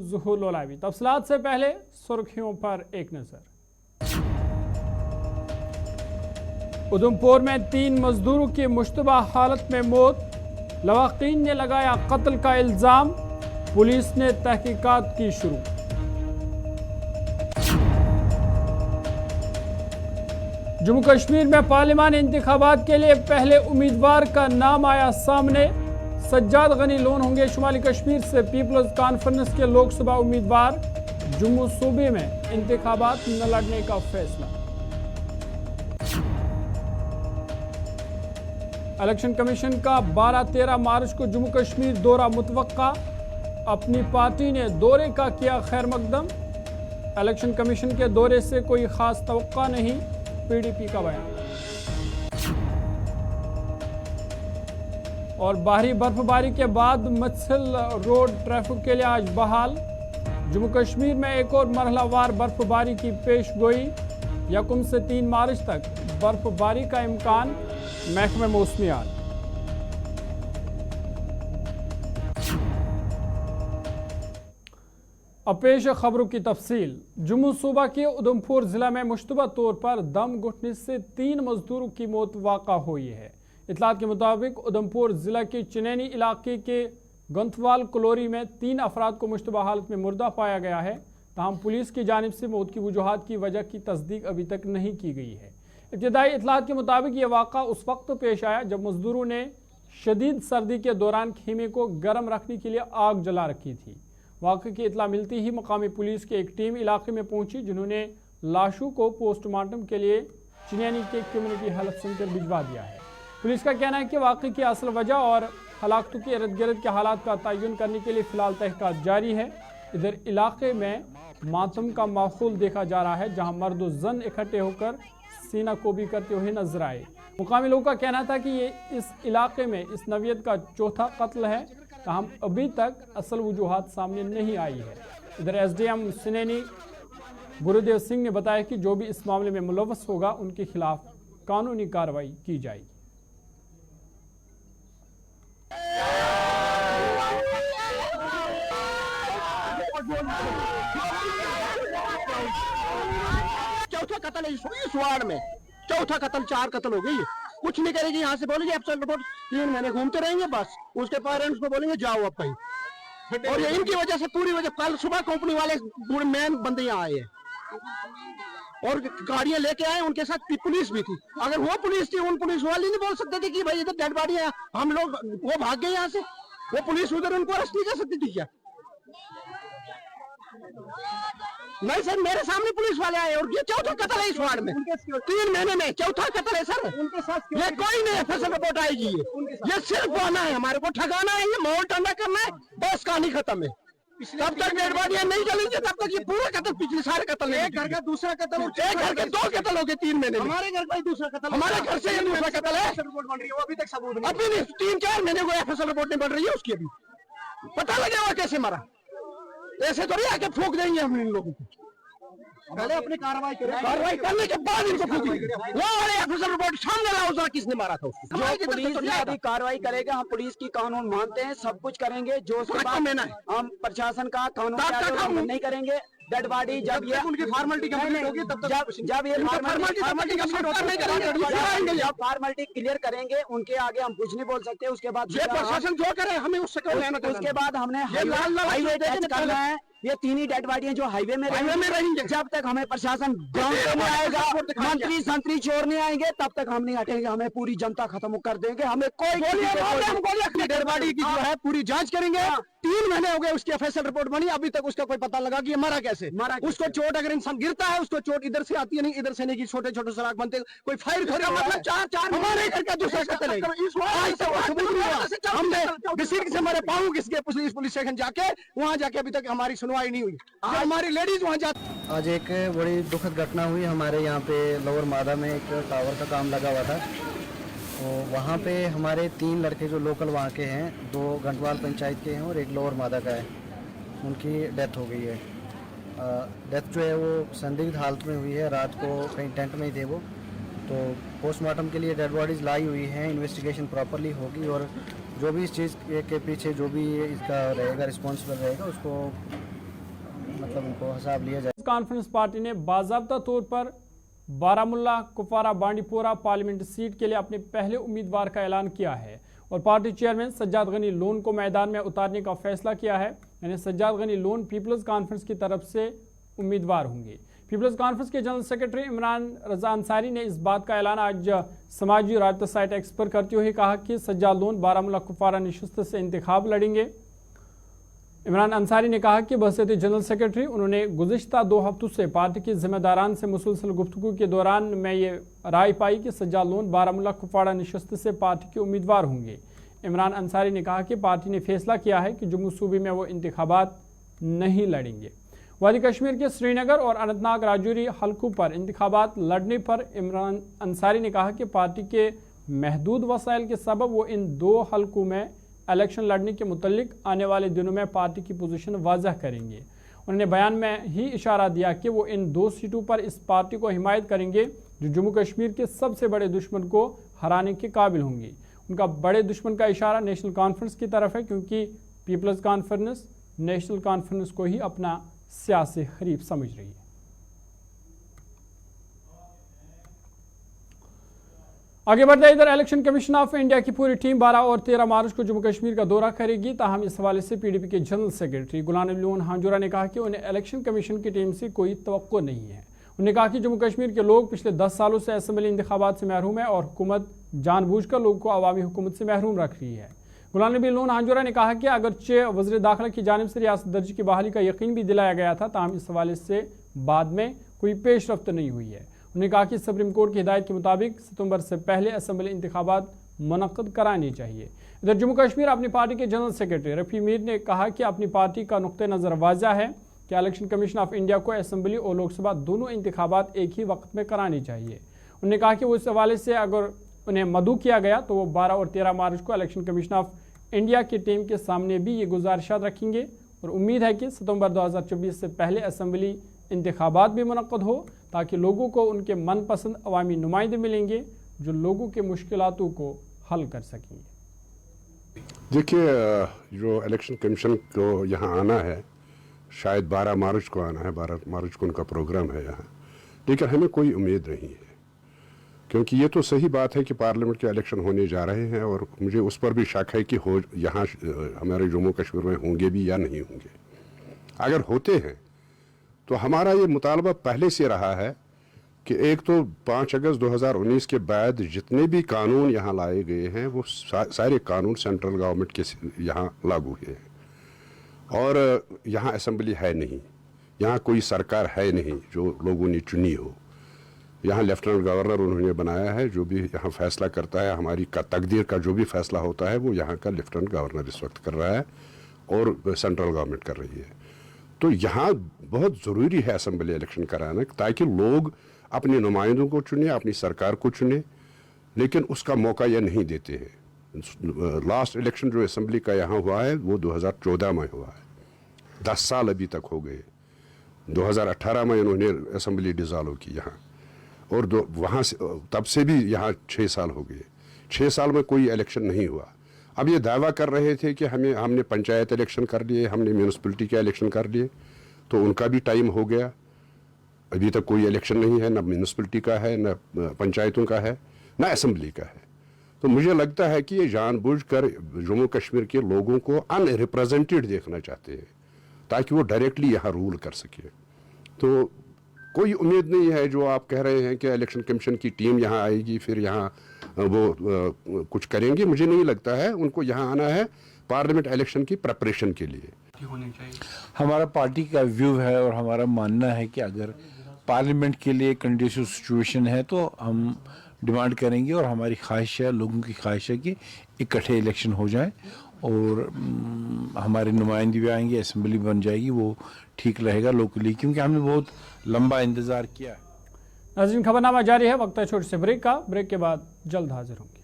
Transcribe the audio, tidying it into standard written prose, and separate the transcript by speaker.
Speaker 1: ज़ुहूर लोलावी। तफसीलात से पहले सुर्खियों पर एक नज़र। उधमपुर में 3 मजदूरों की मुश्तबा हालत में मौत। लवाकीन ने लगाया कत्ल का इल्ज़ाम। पुलिस ने तहकीकात की शुरू। जम्मू कश्मीर में पार्लिमानी इंतखाबात के लिए पहले उम्मीदवार का नाम आया सामने। सज्जाद गनी लोन होंगे शुमाली कश्मीर से पीपल्स कॉन्फ्रेंस के लोकसभा उम्मीदवार। जम्मू सूबे में इंतखाबात न लड़ने का फैसला। इलेक्शन कमीशन का 12-13 मार्च को जम्मू कश्मीर दौरा मुतवक्का। अपनी पार्टी ने दौरे का किया खैर मकदम। इलेक्शन कमीशन के दौरे से कोई खास तवक्का नहीं, पीडीपी का बयान। और बाहरी बर्फबारी के बाद मत्सल रोड ट्रैफिक के लिए आज बहाल। जम्मू कश्मीर में एक और मरहलावार बर्फबारी की पेशगोई। 1 से 3 मार्च तक बर्फबारी का इम्कान, महकमे मौसमियात। अब पेश खबरों की तफसील। जम्मू सूबा के उधमपुर जिला में मुश्तबा तौर पर दम घुटने से 3 मजदूरों की मौत वाक़ा हुई है। इतलात के मुताबिक उधमपुर जिला के चिनैनी इलाके के गंथवाल कलोरी में 3 अफराद को मुश्तबा हालत में मुर्दा पाया गया है। ताहम पुलिस की जानिब से मौत की वजूहात की वजह की तस्दीक अभी तक नहीं की गई है। इब्तदाई इतलात के मुताबिक यह वाक़ा उस वक्त पेश आया जब मजदूरों ने शदीद सर्दी के दौरान खेमे को गर्म रखने के लिए आग जला रखी थी। वाक़े की इतला मिलती ही मकामी पुलिस की एक टीम इलाके में पहुंची, जिन्होंने लाशों को पोस्टमार्टम के लिए चिनैनी के कम्युनिटी हेल्थ सेंटर भिजवा दिया है। पुलिस का कहना है कि वाक़े की असल वजह और हलाकतों के इर्द गिर्द के हालात का तयन करने के लिए फिलहाल तहक़ीक़ात जारी है। इधर इलाके में मातम का माहौल देखा जा रहा है, जहां मर्द और जन इकट्ठे होकर सीना कोबी करते हुए नजर आए। मुकामी लोगों का कहना था कि ये इस इलाके में इस नवियत का चौथा कत्ल है, ताहम अभी तक असल वजूहात सामने नहीं आई है। इधर SDM चिनैनी गुरुदेव सिंह ने बताया कि जो भी इस मामले में मुलव्वस होगा उनके खिलाफ कानूनी कार्रवाई की जाएगी।
Speaker 2: चौथा कत्ल है इस वार्ड में, चौथा कत्ल, 4 कत्ल हो गई। कुछ नहीं करेगी, यहाँ से बोलेगी एब्सेंट रिपोर्ट, 3 महीने घूमते रहेंगे बस। उसके पेरेंट्स को बोलेंगे जाओ अब कहीं। और ये इनकी वजह से पूरी वजह, कल सुबह कंपनी वाले पूरे मैन बंदे यहाँ आए हैं और गाड़ियां लेके आए, उनके साथ पुलिस भी थी। अगर वो पुलिस थी, उन पुलिस वाले नहीं बोल सकते थे कि भाई इधर डेड बॉडी है, हम लोग वो भाग गए यहाँ से। वो पुलिस उधर उनको अरेस्ट नहीं कर सकती थी क्या? नहीं सर, मेरे सामने पुलिस वाले आए और ये चौथा कत्ल है इस वार्ड में, 3 महीने में चौथा कत्ल है सर। ये कोई नहीं एफएसएल रिपोर्ट आएगी, ये सिर्फ आना है, हमारे को ठगाना है, ये माहौल ठंडा करना है, बस कहानी खत्म है। तब तक डेड बॉडियां नहीं जलेंगे, तब तक ये पूरा कत्ल, पिछले सारे कत्ल, एक घर का दूसरा कत्ल, एक घर के 2 कत्ल हो गए 3 महीने में। हमारे घर का ही दूसरा कत्ल, हमारे घर से ये दूसरा कत्ल है। अभी तक सबूत नहीं, अभी नहीं, 3-4 महीने को एफएसएल रिपोर्ट नहीं बन रही है उसकी। अभी पता लगेगा कैसे मरा, ऐसे तो नहीं आके फूंक देंगे हम इन लोगों को। पहले अपनी कार्रवाई करें, कार्रवाई करने के बाद इनको फूकेंगे। वो वाले एफएसएल रिपोर्ट सामने लाओ जरा, किसने मारा था उसको।
Speaker 3: जो पुलिस अभी कार्रवाई करेगा, हम पुलिस की कानून मानते हैं, सब कुछ करेंगे। जो उसके बाद हम प्रशासन का कानून नहीं करेंगे। डेड बॉडी जब ये
Speaker 2: उनकी फॉर्मेलिटी कंप्लीट होगी तब तक,
Speaker 3: जब ये फॉर्मेलिटी क्लियर करेंगे, उनके आगे हम कुछ नहीं बोल सकते। उसके बाद
Speaker 2: ये प्रशासन जो करे हमें उससे क्या लेना देना।
Speaker 3: उसके बाद हमने हाईवे टच करना है। ये 3 ही डेड बॉडियां जो हाईवे में रहेंगे, जब तक हमें प्रशासन ग्राउंड पे नहीं आएगा, मंत्री संतरी चोर नहीं आएंगे, तब तक हम नहीं हटेंगे। हमें पूरी जनता खत्म कर देंगे, हमें कोई
Speaker 2: डेड बॉडी की जो है पूरी जांच करेंगे। 3 महीने हो गए उसकी एफएसएल रिपोर्ट बनी, अभी तक उसका कोई पता लगा कि ये मरा कैसे। उसको चोट अगर इंसान गिरता है, उसको चोट इधर से आती है, नहीं इधर से नहीं, छोटे छोटे सुराख बनते, कोई फायर करे, मतलब 4 हमारे घर का दूसरा कत्ल है। हमने किसी से हमारे पाऊँ किसके पुलिस स्टेशन जाके, वहाँ जाके अभी तक हमारी सुनवाई नहीं हुई। हमारी लेडीज वहाँ जाती।
Speaker 4: आज एक बड़ी दुखद घटना हुई हमारे यहाँ पे लोअर मादा में, एक टावर का काम लगा हुआ था। तो वहाँ पे हमारे 3 लड़के जो लोकल वहाँ के हैं, 2 गंटवाल पंचायत के हैं और एक लोअर मादा का है, उनकी डेथ हो गई है। डेथ जो है वो संदिग्ध हालत में हुई है, रात को कहीं टेंट में ही थे वो। तो पोस्टमार्टम के लिए डेड बॉडीज़ लाई हुई हैं, इन्वेस्टिगेशन प्रॉपरली होगी और जो भी इस चीज़ के पीछे जो भी इसका रहेगा, रिस्पॉन्सिबल रहेगा, उसको मतलब उनको हिसाब लिया जाए।
Speaker 1: कॉन्फ्रेंस पार्टी ने बाज़ाब्ता तौर पर बारामुल्ला कुपवारा बांडीपोरा पार्लियामेंट सीट के लिए अपने पहले उम्मीदवार का ऐलान किया है और पार्टी चेयरमैन सज्जाद गनी लोन को मैदान में उतारने का फैसला किया है। यानी सज्जाद गनी लोन पीपल्स कॉन्फ्रेंस की तरफ से उम्मीदवार होंगे। पीपल्स कॉन्फ्रेंस के जनरल सेक्रेटरी इमरान रजा अंसारी ने इस बात का ऐलान आज समाजी राब्ता साइट एक्स पर करते हुए कहा कि सज्जाद लोन बारामुल्ला कुपवारा नशिस्त से इंतखाब लड़ेंगे। इमरान अंसारी ने कहा कि बहसीत जनरल सेक्रेटरी उन्होंने गुज़िश्ता 2 हफ्तों से पार्टी के जिम्मेदारान से मुसलसल गुफ्तगू के दौरान मैं ये राय पाई कि सज्जाद लोन बारामुल्ला कुपवाड़ा नशिस्त से पार्टी के उम्मीदवार होंगे। इमरान अंसारी ने कहा कि पार्टी ने फैसला किया है कि जम्मू सूबे में वो इंतखाबात नहीं लड़ेंगे। वादी कश्मीर के श्रीनगर और अनंतनाग राजौरी हलकों पर इंतखाबात लड़ने पर इमरान अंसारी ने कहा कि पार्टी के महदूद वसाइल के सबब वो इन 2 हलकों में इलेक्शन लड़ने के मुतल्लिक आने वाले दिनों में पार्टी की पोजीशन वाज़ह करेंगे। उन्होंने बयान में ही इशारा दिया कि वो इन 2 सीटों पर इस पार्टी को हिमायत करेंगे जो जम्मू कश्मीर के सबसे बड़े दुश्मन को हराने के काबिल होंगी। उनका बड़े दुश्मन का इशारा नेशनल कॉन्फ्रेंस की तरफ है, क्योंकि पीपल्स कॉन्फ्रेंस नेशनल कॉन्फ्रेंस को ही अपना सियासी हरीफ समझ रही है। आगे बढ़ते इधर इलेक्शन कमीशन ऑफ इंडिया की पूरी टीम 12 और 13 मार्च को जम्मू कश्मीर का दौरा करेगी। ताहम इस हवाले से पीडीपी के general secretary Ghulam Nabi loan हांजोरा ने कहा कि उन्हें इलेक्शन कमीशन की टीम से कोई तवक्को नहीं है। उन्होंने कहा कि जम्मू कश्मीर के लोग पिछले 10 सालों से असेंबली इंतखाबात से महरूम है और हुकूमत जानबूझकर लोगों को अवामी हुकूमत से महरूम रख रही है। गुलाम नबी लोन हांजोरा ने कहा कि अगरचे वज़ीर दाखिला की जानिब से रियासत दर्ज की बहाली का यकीन भी दिलाया गया था, ताहम इस हवाले से बाद में कोई पेशरफ्त नहीं हुई है। उन्होंने कहा कि सुप्रीम कोर्ट की हिदायत के मुताबिक सितंबर से पहले असेंबली इंतखाबात मुनक्कद कराने चाहिए। इधर जम्मू कश्मीर अपनी पार्टी के जनरल सेक्रेटरी रफ़ी मीर ने कहा कि अपनी पार्टी का नुक्ते नज़र वाज़ा है कि इलेक्शन कमीशन ऑफ इंडिया को असेंबली और लोकसभा दोनों इंतखाबात एक ही वक्त में कराने चाहिए। उन्होंने कहा कि वो इस हवाले से अगर उन्हें मदऊ किया गया तो वो 12 और 13 मार्च को इलेक्शन कमीशन ऑफ इंडिया की टीम के सामने भी ये गुजारिशात रखेंगे और उम्मीद है कि सितंबर 2024 से पहले असेंबली इंतखाबात भी मुनक्कद हो, ताकि लोगों को उनके मनपसंद अवामी नुमाइंदे मिलेंगे जो लोगों के मुश्किलातों को हल कर सकेंगे।
Speaker 5: देखिए, जो इलेक्शन कमीशन को यहाँ आना है, शायद 12 मार्च को आना है, 12 मार्च को उनका प्रोग्राम है यहाँ, लेकिन हमें कोई उम्मीद नहीं है, क्योंकि ये तो सही बात है कि पार्लियामेंट के इलेक्शन होने जा रहे हैं और मुझे उस पर भी शक है कि हो यहाँ हमारे जम्मू कश्मीर में होंगे भी या नहीं होंगे। अगर होते हैं तो हमारा ये मुतालबा पहले से रहा है कि एक तो 5 अगस्त 2019 के बाद जितने भी कानून यहाँ लाए गए हैं वो सारे कानून सेंट्रल गवर्नमेंट के यहाँ लागू हैं और यहाँ असेंबली है नहीं, यहाँ कोई सरकार है नहीं जो लोगों ने चुनी हो। यहाँ लेफ्टिनेंट गवर्नर उन्होंने बनाया है, जो भी यहाँ फैसला करता है, हमारी तकदीर का जो भी फैसला होता है वो यहाँ का लेफ्टिनेंट गवर्नर इस वक्त कर रहा है और सेंट्रल गवर्नमेंट कर रही है। तो यहाँ बहुत ज़रूरी है असेंबली इलेक्शन कराना, ताकि लोग अपने नुमाइंदों को चुने, अपनी सरकार को चुने, लेकिन उसका मौका ये नहीं देते हैं। लास्ट इलेक्शन जो असेंबली का यहाँ हुआ है वो 2014 में हुआ है, 10 साल अभी तक हो गए। 2018 में इन्होंने असेंबली डिज़ाल्व की यहाँ और वहाँ से तब से भी यहाँ 6 साल हो गए। 6 साल में कोई इलेक्शन नहीं हुआ। अब ये दावा कर रहे थे कि हमने पंचायत इलेक्शन कर लिए, हमने म्यूनिसिपलिटी के इलेक्शन कर लिए, तो उनका भी टाइम हो गया। अभी तक कोई इलेक्शन नहीं है, ना म्यूनिसिपलिटी का है, ना पंचायतों का है, ना असेंबली का है। तो मुझे लगता है कि ये जानबूझकर जम्मू कश्मीर के लोगों को अनरिप्रेजेंटेड देखना चाहते हैं, ताकि वो डायरेक्टली यहाँ रूल कर सके। तो कोई उम्मीद नहीं है जो आप कह रहे हैं कि इलेक्शन कमीशन की टीम यहाँ आएगी फिर यहाँ वो कुछ करेंगे। मुझे नहीं लगता है। उनको यहाँ आना है पार्लियामेंट इलेक्शन की प्रिपरेशन के लिए।
Speaker 6: हमारा पार्टी का व्यू है और हमारा मानना है कि अगर पार्लियामेंट के लिए कंडीसिव सिचुएशन है तो हम डिमांड करेंगे और हमारी ख्वाहिश है, लोगों की ख्वाहिश है कि इकट्ठे इलेक्शन हो जाए और हमारे नुमाइंदे भी आएंगे, असेंबली बन जाएगी, वो ठीक रहेगा लोकली, क्योंकि हमने बहुत लंबा इंतज़ार किया है।
Speaker 1: नाज़रीन, खबरनामा जारी है, वक्त है छोटे से ब्रेक का। ब्रेक के बाद जल्द हाजिर होंगे।